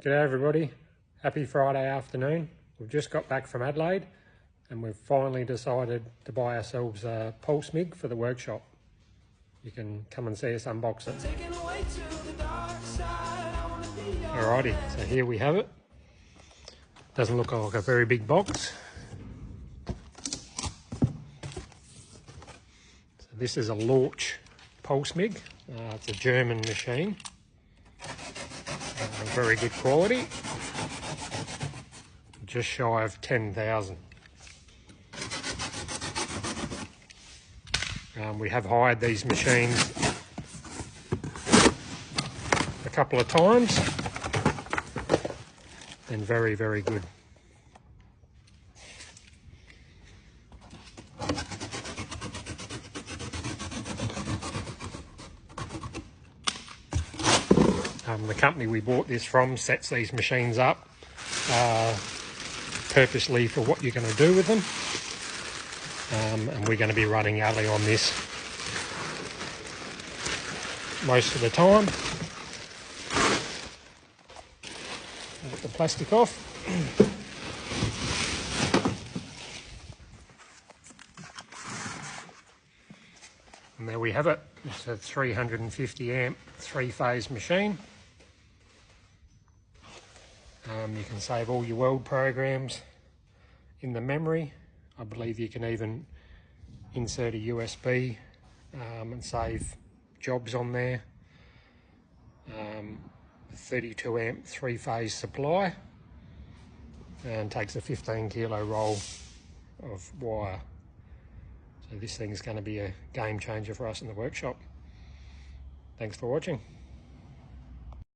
G'day everybody, happy Friday afternoon. We've just got back from Adelaide and we've finally decided to buy ourselves a Pulse MIG for the workshop. You can come and see us unbox it. Alrighty, so here we have it. Doesn't look like a very big box. So this is a Lorch Pulse MIG. It's a German machine. Very good quality, just shy of 10,000. We have hired these machines a couple of times and very, very good. The company we bought this from sets these machines up purposely for what you're going to do with them, and we're going to be running Ali on this most of the time. Get the plastic off. And there we have it. It's a 350 amp 3-phase machine. You can save all your weld programs in the memory. I believe you can even insert a USB and save jobs on there. 32 amp 3-phase supply, and takes a 15 kilo roll of wire. So this thing's going to be a game changer for us in the workshop. Thanks for watching.